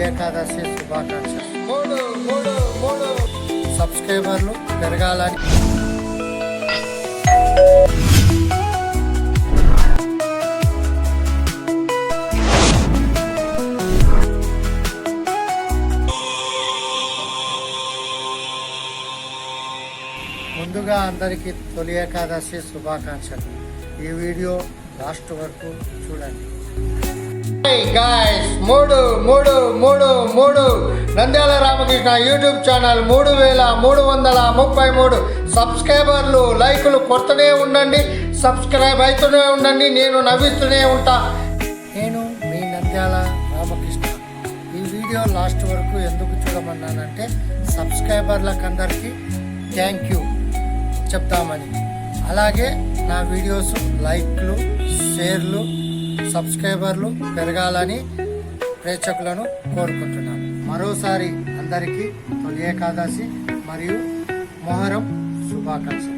ఏకాదశి శుభాకాంక్షలు. సబ్స్క్రైబర్లు పెరగాలని ముందుగా అందరికీ తొలి ఏకాదశి శుభాకాంక్షలు. ఈ వీడియో లాస్ట్ వరకు చూడండి. మూడు నంద్యాల రామకృష్ణ యూట్యూబ్ ఛానల్ 3333 సబ్స్క్రైబర్లు, లైకులు కొడుతూనే ఉండండి, సబ్స్క్రైబ్ అవుతూనే ఉండండి. నేను నవ్విస్తూనే ఉంటా. నేను మీ నంద్యాల రామకృష్ణ. ఈ వీడియో లాస్ట్ వరకు ఎందుకు చూడమన్నానంటే సబ్స్క్రైబర్లకు అందరికీ థ్యాంక్ యూ చెప్తామని, అలాగే నా వీడియోస్ లైక్లు, షేర్లు, సబ్స్క్రైబర్లు పెరగాలని ప్రేక్షకులను కోరుకుంటున్నాను. మరోసారి అందరికీ తొలి ఏకాదశి మరియు మొహరం శుభాకాంక్షలు.